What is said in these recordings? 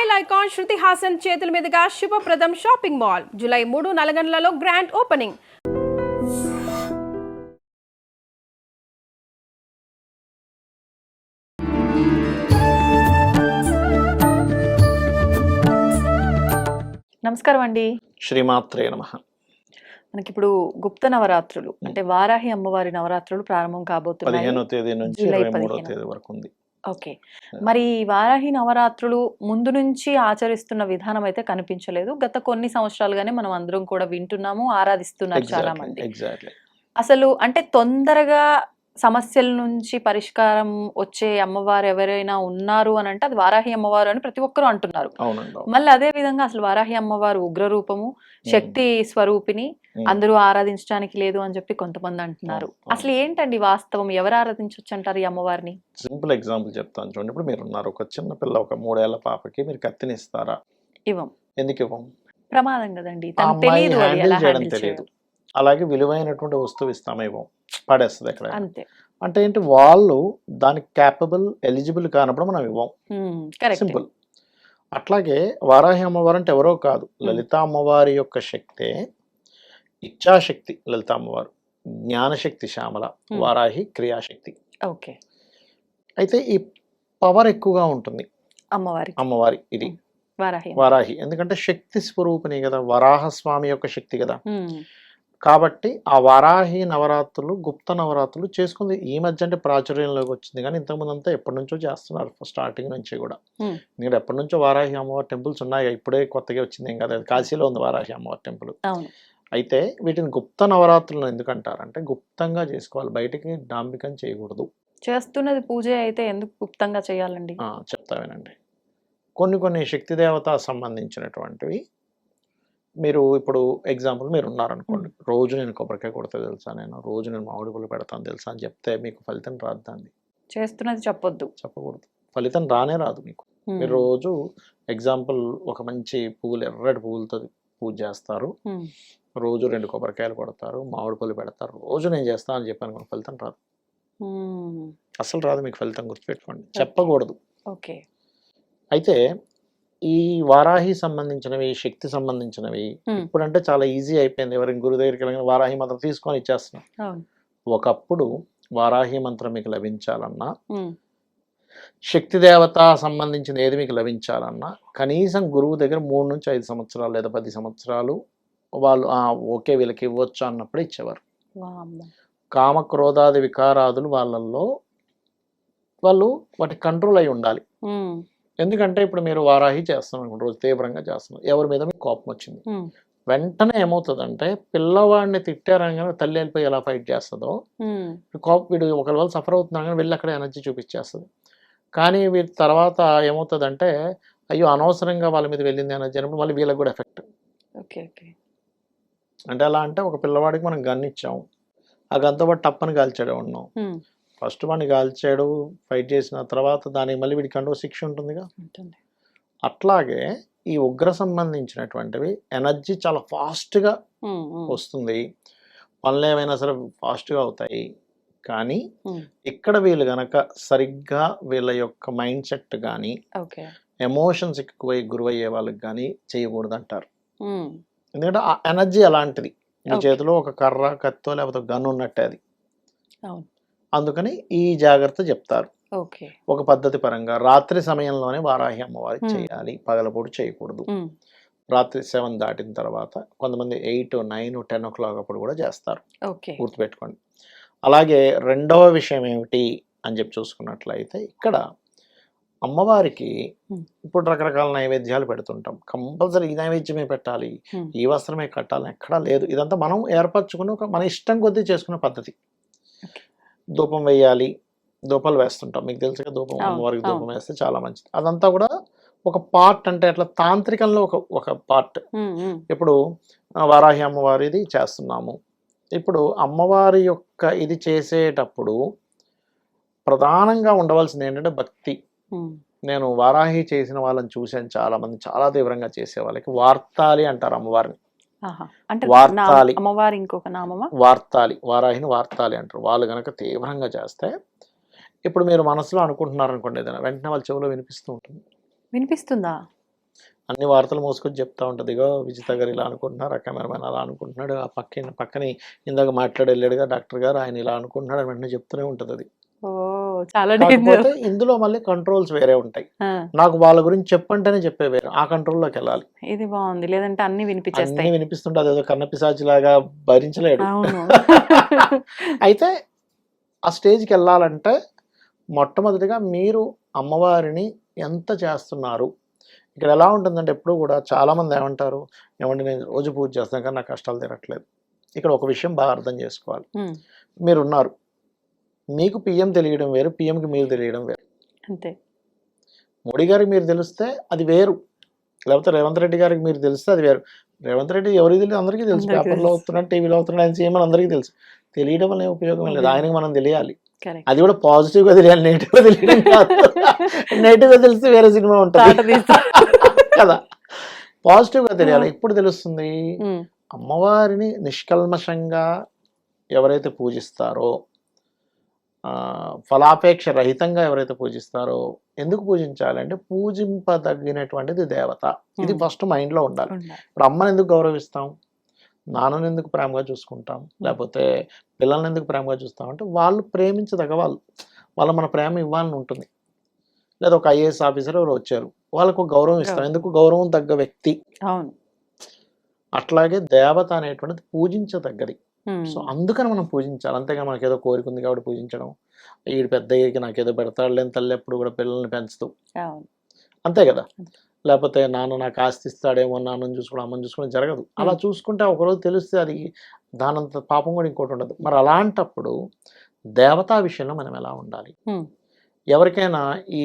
Style icon Shruti Haasan చేతుల మీదుగా శుభప్రదం షాపింగ్ మాల్ జూలై 3 నల్గొండలలో గ్రాండ్ ఓపెనింగ్. నమస్కారం అండి. శ్రీమాత్రే నమః. మనకి ఇప్పుడు గుప్త నవరాత్రులు అంటే వారాహి అమ్మవారి నవరాత్రులు ప్రారంభం కాబోతున్నాయి. 15వ తేదీ నుంచి జూలై 23వ 15. తేదీ వరకు ఉంది. ఓకే, మరి వారాహి నవరాత్రులు ముందు నుంచి ఆచరిస్తున్న విధానం అయితే కనిపించలేదు. గత కొన్ని సంవత్సరాలుగానే మనం అందరం కూడా వింటున్నాము, ఆరాధిస్తున్నారు చాలా మంది. ఎగ్జాక్ట్లీ. అసలు అంటే తొందరగా సమస్యల నుంచి పరిష్కారం వచ్చే అమ్మవారు ఎవరైనా ఉన్నారు అని అంటే అది వారాహి అమ్మవారు అని ప్రతి ఒక్కరూ అంటున్నారు. అవునండి. మళ్ళీ అదే విధంగా అసలు వారాహి అమ్మవారు ఉగ్ర రూపము, శక్తి స్వరూపిణి, అందరూ ఆరాధించడానికి లేదు అని చెప్పి కొంతమంది అంటున్నారు. అసలు ఏంటండి వాస్తవం? ఎవరు ఆరాధించవచ్చు అంటారు ఈ అమ్మవారిని? సింపుల్ ఎగ్జాంపుల్ చెప్తాను చూడండి. ఇప్పుడు మీరు ఉన్నారు, ఒక చిన్న పిల్ల, ఒక 3 ఏళ్ల పాపకి మీరు కత్తిని ఇస్తారా? ఇవ్వం. ఎందుకు ఇవ్వం? ప్రమాదం కదండి, ఆ తనకు అమ్మాయి తెలియదు అది హ్యాండిల్ ఎలా చేయడం హ్యాండిల్ తెలియదు. చేయడం. అలాగే విలువైనటువంటి వస్తువు ఇస్తామా? ఇవ్వం, పడేస్తుంది ఎక్కడ. అంతే. అంటే ఏంటి, వాళ్ళు దానికి క్యాపబుల్, ఎలిజిబుల్ కానప్పుడు మనం ఇవ్వం. కరెక్ట్. సింపుల్. అట్లాగే వారాహి అమ్మవారు అంటే ఎవరో కాదు, లలిత అమ్మవారి యొక్క శక్తే. ఇచ్ఛాశక్తి లలిత అమ్మవారు, జ్ఞానశక్తి శ్యామల, వారాహి క్రియాశక్తి. ఓకే. అయితే ఈ పవర్ ఎక్కువగా ఉంటుంది అమ్మవారి ఇది వారాహి. వారాహి ఎందుకంటే శక్తి స్వరూపిణి కదా, వరాహ స్వామి యొక్క శక్తి కదా. కాబట్టి ఆ వారాహి నవరాత్రులు, గుప్త నవరాత్రులు చేసుకుంది ఈ మధ్య అంటే ప్రాచుర్యంలోకి వచ్చింది, కానీ ఇంతకుముందు అంతా ఎప్పటి నుంచో చేస్తున్నారు, స్టార్టింగ్ నుంచి కూడా. ఎందుకంటే ఎప్పటి నుంచో వారాహి అమ్మవారి టెంపుల్స్ ఉన్నాయి, ఇప్పుడే కొత్తగా వచ్చింది ఏం కదా. కాశీలో ఉంది వారాహి అమ్మవారి టెంపుల్. అయితే వీటిని గుప్త నవరాత్రులను ఎందుకంటారంటే గుప్తంగా చేసుకోవాలి, బయటికి డాంబికం చేయకూడదు. చేస్తున్నది పూజ అయితే ఎందుకు గుప్తంగా చేయాలండి? చెప్తా వినండి. కొన్ని శక్తి దేవత సంబంధించినటువంటివి, మీరు ఇప్పుడు ఎగ్జాంపుల్ మీరు ఉన్నారనుకోండి, రోజు నేను కొబ్బరికాయ కొడతా తెలుసా, నేను రోజు నేను మామిడి పళ్ళు పెడతాను తెలుసా అని చెప్తే మీకు ఫలితం రాదు. దాన్ని చేస్తున్నది చెప్పకూడదు, ఫలితం రానే రాదు మీకు. మీరు రోజు ఎగ్జాంపుల్ ఒక మంచి పువ్వులు, ఎర్రటి పువ్వులతో పూజ చేస్తారు, రోజు 2 కొబ్బరికాయలు కొడతారు, మామిడి పళ్ళు పెడతారు, రోజు నేను చేస్తాను అని చెప్పాను, ఫలితం రాదు. అసలు రాదు మీకు ఫలితం, గుర్తుపెట్టుకోండి. చెప్పకూడదు. ఓకే. అయితే ఈ వారాహి సంబంధించినవి, శక్తి సంబంధించినవి ఇప్పుడంటే చాలా ఈజీ అయిపోయింది. ఎవరైనా గురు దగ్గరికి వెళ్ళిన వారాహి మంత్రం తీసుకొని ఇచ్చేస్తున్నాం. ఒకప్పుడు వారాహి మంత్రం మీకు లభించాలన్నా, శక్తి దేవత సంబంధించిన ఏది మీకు లభించాలన్నా కనీసం గురువు దగ్గర 3 నుంచి 5 సంవత్సరాలు లేదా 10 సంవత్సరాలు వాళ్ళు ఓకే వీళ్ళకి ఇవ్వచ్చు అన్నప్పుడు ఇచ్చేవారు. కామక్రోధాది వికారాదులు వాళ్ళల్లో వాళ్ళు వాటి కంట్రోల్ అయి ఉండాలి. ఎందుకంటే ఇప్పుడు మీరు వారాహి చేస్తున్నాం అనుకోండి, రోజు తీవ్రంగా చేస్తున్నాం, ఎవరి మీద మీకు కోపం వచ్చింది, వెంటనే ఏమవుతుందంటే పిల్లవాడిని తిట్టారనగానే తల్లి వెళ్ళిపోయి ఎలా ఫైట్ చేస్తుందో, కోపం వీడు ఒకరి వల్ల సఫర్ అవుతున్నా కానీ వెళ్ళి అక్కడ ఎనర్జీ చూపించేస్తుంది. కానీ వీటి తర్వాత ఏమవుతుందంటే అయ్యో అనవసరంగా వాళ్ళ మీద వెళ్ళింది ఎనర్జీ అన్నప్పుడు మళ్ళీ వీళ్ళకి కూడా ఎఫెక్ట్. అంటే ఎలా అంటే ఒక పిల్లవాడికి మనం గన్ ఇచ్చాము, ఆ గన్తో పాటు టప్పని కాల్చాడే ఉన్నాం. ఫస్ట్ వాడిని కాల్చాడు, ఫైట్ చేసిన తర్వాత దానికి మళ్ళీ వీడికి అంటూ శిక్ష ఉంటుందిగా. అట్లాగే ఈ ఉగ్ర సంబంధించినటువంటివి ఎనర్జీ చాలా ఫాస్ట్గా వస్తుంది, పనులు ఏమైనా సరే ఫాస్ట్గా అవుతాయి. కానీ ఇక్కడ వీళ్ళు గనక సరిగ్గా వీళ్ళ యొక్క మైండ్ సెట్ కానీ ఎమోషన్స్ ఎక్కువై గురయ్యే వాళ్ళకి కానీ చేయకూడదు అంటారు. ఎందుకంటే ఆ ఎనర్జీ అలాంటిది, మీ చేతిలో ఒక కర్ర, కత్తో లేకపోతే గన్ ఉన్నట్టే అది. అందుకని ఈ జాగ్రత్త చెప్తారు. ఒక పద్ధతి పరంగా రాత్రి సమయంలోనే వారాహి అమ్మవారికి చేయాలి, పగలపూట చేయకూడదు. రాత్రి 7 దాటిన తర్వాత, కొంతమంది 8, 9, 10 o'clock అప్పుడు కూడా చేస్తారు, గుర్తుపెట్టుకోండి. అలాగే రెండవ విషయం ఏమిటి అని చెప్పి చూసుకున్నట్లయితే, ఇక్కడ అమ్మవారికి ఇప్పుడు రకరకాల నైవేద్యాలు పెడుతుంటాం, కంపల్సరీ ఈ నైవేద్యమే పెట్టాలి, ఈ వస్త్రమే కట్టాలని ఎక్కడా లేదు. ఇదంతా మనం ఏర్పరచుకుని ఒక మన ఇష్టం కొద్దీ చేసుకునే పద్ధతి. ధూపం వేయాలి, ధూపాలు వేస్తుంటాం, మీకు తెలుసు కదా, ధూపం అమ్మవారికి ధూపం వేస్తే చాలా మంచిది. అదంతా కూడా ఒక పార్ట్, అంటే అట్లా తాంత్రికంలో ఒక పార్ట్. ఇప్పుడు వారాహి అమ్మవారిది చేస్తున్నాము, ఇప్పుడు అమ్మవారి యొక్క ఇది చేసేటప్పుడు ప్రధానంగా ఉండవలసింది ఏంటంటే భక్తి. నేను వారాహి చేసిన వాళ్ళని చూశాను, చాలా మంది చాలా తీవ్రంగా చేసే వాళ్ళకి వార్తాలి అంటారు అమ్మవారిని. వార్తాలి అమ్మవారి ఇంకొక నామమా? వార్తాలి, వారాహిని వార్తాలి అంటారు. వాళ్ళు గనక తీవ్రంగా చేస్తే, ఇప్పుడు మీరు మనసులో అనుకుంటున్నారు అనుకోండి ఏదైనా, వెంటనే వాళ్ళ చెవిలో వినిపిస్తూ ఉంటుంది. వినిపిస్తుందా? అన్ని వార్తలు మోసుకొని చెప్తా ఉంటుంది, ఇగో విజిత గారు ఇలా అనుకుంటున్నారు, ఆ కెమెరామెన్ అలా అనుకుంటున్నాడు, ఆ పక్కని ఇందాక మాట్లాడి వెళ్ళాడుగా డాక్టర్ గారు, ఆయన ఇలా అనుకుంటున్నాడు అని వెంటనే చెప్తూనే ఉంటుంది అది. ఓ చాలా డేంజర్. కాకపోతే ఇందులో మళ్ళీ కంట్రోల్స్ వేరే ఉంటాయి. నాకు వాళ్ళ గురించి చెప్పంటేనే చెప్పే వేరే, ఆ కంట్రోల్లోకి వెళ్ళాలి. ఇది బాగుంది, లేదంటే అన్ని వినిపించేస్తాయి. అన్ని వినిపిస్తుంటే అదేదో కన్నపిశాచిలాగా భరించలేడు. అవును. అయితే ఆ స్టేజ్కి వెళ్ళాలంటే మొట్టమొదటిగా మీరు అమ్మవారిని ఎంత చేస్తున్నారు. ఇక్కడ ఎలా ఉంటుందంటే ఎప్పుడు కూడా చాలామంది ఏమంటారు, ఏమంటే నేను రోజు పూజ చేస్తాను కానీ నాకు కష్టాలు తీరట్లేదు. ఇక్కడ ఒక విషయం బాగా అర్థం చేసుకోవాలి. మీరున్నారు, మీకు పిఎం తెలియడం వేరు, పిఎంకి మీరు తెలియడం వేరు. అంతే. మోడీ గారికి మీరు తెలిస్తే అది వేరు, లేకపోతే రేవంత్ రెడ్డి గారికి మీరు తెలిస్తే అది వేరు. రేవంత్ రెడ్డి ఎవరికి తెలియదు, అందరికీ తెలుసు, పేపర్లో అవుతున్నాడు, టీవీలో అవుతున్నాడు, ఆయన సీఎం అని అందరికీ తెలుసు. తెలియడం వల్ల ఉపయోగం లేదు, ఆయనకి మనం తెలియాలి. అది కూడా పాజిటివ్గా తెలియాలి, నెగిటివ్గా తెలియడం కాదు. నెగిటివ్గా తెలిస్తే వేరే సినిమా ఉంటుంది కదా, పాజిటివ్గా తెలియాలి. ఇప్పుడు తెలుస్తుంది అమ్మవారిని నిష్కల్మషంగా ఎవరైతే పూజిస్తారో, ఫలాపేక్ష రహితంగా ఎవరైతే పూజిస్తారో. ఎందుకు పూజించాలంటే పూజింపదగినటువంటిది దేవత, ఇది ఫస్ట్ మైండ్లో ఉండాలి. ఇప్పుడు అమ్మని ఎందుకు గౌరవిస్తాం, నాన్నని ఎందుకు ప్రేమగా చూసుకుంటాం, లేకపోతే పిల్లల్ని ఎందుకు ప్రేమగా చూస్తాం అంటే వాళ్ళు ప్రేమించదగ వాళ్ళు మన ప్రేమ ఇవ్వాలని ఉంటుంది. లేదా ఒక ఐఏఎస్ ఆఫీసర్ ఎవరు వచ్చారు, వాళ్ళకు గౌరవం ఇస్తాం, ఎందుకు గౌరవం తగ్గ వ్యక్తి. అవును. అట్లాగే దేవత అనేటువంటిది పూజించదగ్గది. సో అందుకని మనం పూజించాలి, అంతేగా మనకి ఏదో కోరిక ఉంది కాబట్టి పూజించడం, ఈడు పెద్ద అయ్యేకి నాకేదో పెడతాడు లేని తల్లి ఎప్పుడు కూడా పిల్లల్ని పెంచుతూ, అంతే కదా. లేకపోతే నాన్న నాకు ఆస్తి ఇస్తాడేమో, నాన్నని చూసుకోవడం అమ్మని చూసుకోవడం జరగదు. అలా చూసుకుంటే ఒకరోజు తెలిస్తే అది దానంత పాపం కూడా ఇంకోటి ఉండదు. మరి అలాంటప్పుడు దేవతా విషయంలో మనం ఎలా ఉండాలి. ఎవరికైనా ఈ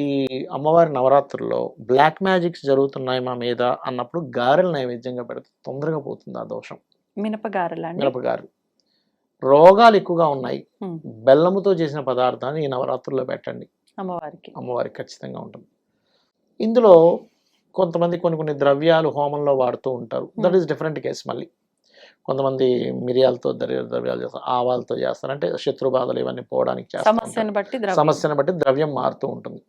అమ్మవారి నవరాత్రుల్లో బ్లాక్ మ్యాజిక్స్ జరుగుతున్నాయి మా మీద అన్నప్పుడు గారెలు నైవేద్యంగా పెడితే తొందరగా పోతుంది ఆ దోషం. మినపగారెలు. రోగాలు ఎక్కువగా ఉన్నాయి, బెల్లముతో చేసిన పదార్థాన్ని ఈ నవరాత్రుల్లో పెట్టండి, అమ్మవారికి ఖచ్చితంగా ఉంటుంది. ఇందులో కొంతమంది కొన్ని ద్రవ్యాలు హోమంలో వాడుతూ ఉంటారు, దట్ ఈస్ డిఫరెంట్ కేసు. మళ్ళీ కొంతమంది మిరియాలతో ద్రవ్యాలు చేస్తారు, ఆవాలతో చేస్తారు, అంటే శత్రు బాధలు ఇవన్నీ పోవడానికి చేస్తారు. సమస్యను బట్టి ద్రవ్యం మారుతూ ఉంటుంది.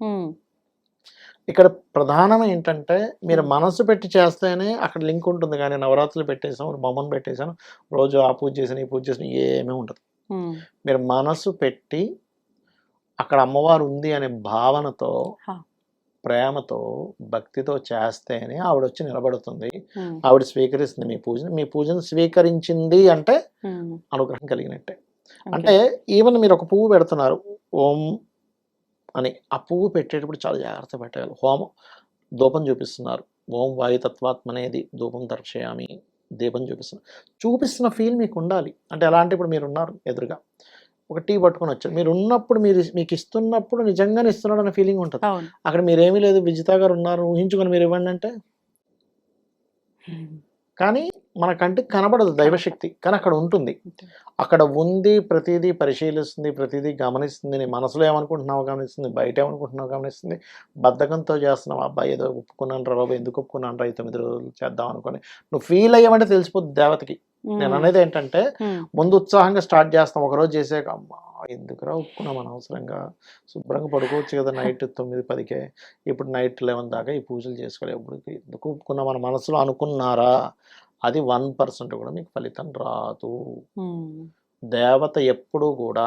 ఇక్కడ ప్రధానం ఏంటంటే మీరు మనసు పెట్టి చేస్తేనే అక్కడ లింక్ ఉంటుంది, కానీ నవరాత్రులు పెట్టేసాం, బొమ్మను పెట్టేసాను, రోజు ఆ పూజ చేసిన ఈ పూజ చేసిన ఏమీ ఉండదు. మీరు మనసు పెట్టి అక్కడ అమ్మవారు ఉంది అనే భావనతో, ప్రేమతో, భక్తితో చేస్తేనే ఆవిడ వచ్చి నిలబడుతుంది, ఆవిడ స్వీకరిస్తుంది మీ పూజను స్వీకరించింది అంటే అనుగ్రహం కలిగినట్టే. అంటే ఈవెన్ మీరు ఒక పువ్వు పెడుతున్నారు ఓం అని, ఆ పువ్వు పెట్టేటప్పుడు చాలా జాగ్రత్త పెట్టాలి. హోమం ధూపం చూపిస్తున్నారు, ఓం వాయుతత్వాత్మనేది ధూపం దర్శయామి, దీపం చూపిస్తున్న ఫీల్ మీకు ఉండాలి. అంటే ఎలా అంటే ఇప్పుడు మీరు ఉన్నారు ఎదురుగా, ఒక టీ పట్టుకొని వచ్చారు, మీరు ఉన్నప్పుడు మీకు ఇస్తున్నప్పుడు నిజంగానే ఇస్తున్నాడు అనే ఫీలింగ్ ఉంటుంది. అక్కడ మీరేమీ లేదు, విజిత గారు ఉన్నారు ఊహించుకొని మీరు ఇవ్వండి అంటే, కానీ మన కంటికి కనబడదు దైవశక్తి, కానీ అక్కడ ఉంటుంది. అక్కడ ఉంది, ప్రతిదీ పరిశీలిస్తుంది, ప్రతిదీ గమనిస్తుంది. నీ మనసులో ఏమనుకుంటున్నావు గమనిస్తుంది, బయట ఏమనుకుంటున్నావు గమనిస్తుంది. బద్ధకంతో చేస్తున్నావు, అబ్బాయి ఏదో ఒప్పుకున్నాను రా బాబు, ఎందుకు ఒప్పుకున్నాను రా, 9 రోజులు చేద్దాం అనుకోని నువ్వు ఫీల్ అయ్యామంటే తెలిసిపోద్ది దేవతకి. నేను అనేది ఏంటంటే ముందు ఉత్సాహంగా స్టార్ట్ చేస్తాం, ఒకరోజు చేసాక అమ్మా ఎందుకురా ఒప్పుకున్నాం అనవసరంగా, శుభ్రంగా పడుకోవచ్చు కదా నైట్ 9-10కే, ఇప్పుడు నైట్ 11 దాకా ఈ పూజలు చేసుకోలేవు, ఇప్పుడు ఎందుకు ఒప్పుకున్నాం మన మనసులో అనుకున్నారా, అది 1% కూడా మీకు ఫలితం రాదు. దేవత ఎప్పుడూ కూడా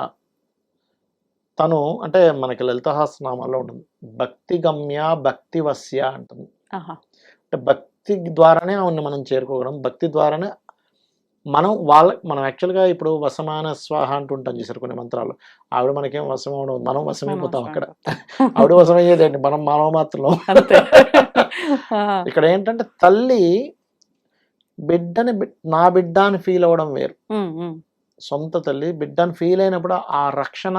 తను అంటే మనకి లలితహాసనామాల్లో ఉంటుంది, భక్తి గమ్య భక్తి వస్య అంటుంది. అంటే భక్తి ద్వారానే ఆవిడని మనం చేరుకోగలం, భక్తి ద్వారానే మనం యాక్చువల్గా ఇప్పుడు వసమాన స్వాహ అంటుంటాం చేశారు కొన్ని మంత్రాలు. ఆవిడ మనకేం వశం అవడం, మనం వశమైపోతాం అక్కడ. ఆవిడ వశమయ్యేదండి, మనం మానవ మాత్రం. ఇక్కడ ఏంటంటే తల్లి బిడ్డని నా బిడ్డ అని ఫీల్ అవ్వడం వేరు, సొంత తల్లి బిడ్డని ఫీల్ అయినప్పుడు ఆ రక్షణ,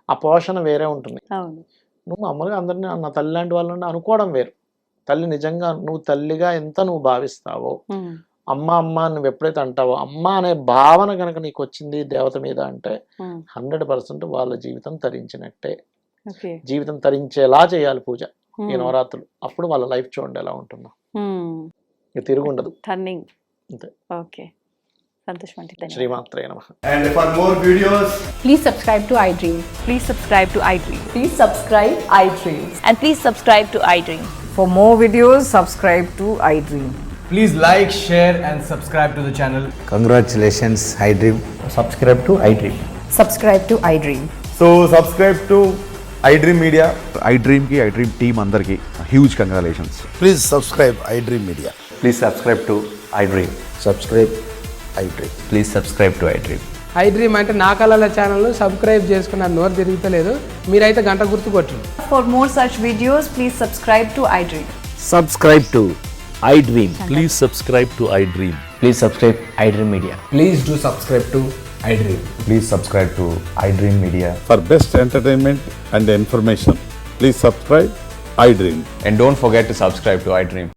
ఆ పోషణ వేరే ఉంటుంది. నువ్వు మామూలుగా అందరినీ నా తల్లి లాంటి వాళ్ళని అనుకోవడం వేరు. తల్లి నిజంగా నువ్వు తల్లిగా ఎంత నువ్వు భావిస్తావో, అమ్మ అమ్మ నువ్వు ఎప్పుడైతే అంటావో, అమ్మ అనే భావన కనుక నీకు వచ్చింది దేవత మీద అంటే 100% వాళ్ళ జీవితం తరించినట్టే. జీవితం తరించేలా చేయాలి పూజ ఈ నవరాత్రులు, అప్పుడు వాళ్ళ లైఫ్ చూడండి ఎలా ఉంటుందో, తిరుగుండదు. అంతే. ఓకే, సంతోషం. శ్రీమాత్రే నమః. And for more videos, Please subscribe to iDream. Please subscribe to iDream. Please subscribe iDream. And please subscribe to iDream. For more videos, subscribe to iDream. Please like, share, and subscribe to the channel. Congratulations, iDream. Subscribe to iDream. Subscribe to iDream. So subscribe to iDream Media. iDream team అందరికి huge congratulations. Please subscribe iDream Media. Please subscribe to iDream. Subscribe iDream. Please subscribe to iDream. iDream అంటే నా కళల channel subscribe చేసుకున్న నోరు తిరుగుతలేదు, మీరైతే గంట గుర్తు కొట్టండి. For more such videos, please subscribe to iDream. Subscribe to iDream. Please subscribe to iDream. Please subscribe iDream Media. Please do subscribe to iDream. Please subscribe to iDream Media. For best entertainment and information, please subscribe iDream. And don't forget to subscribe to iDream.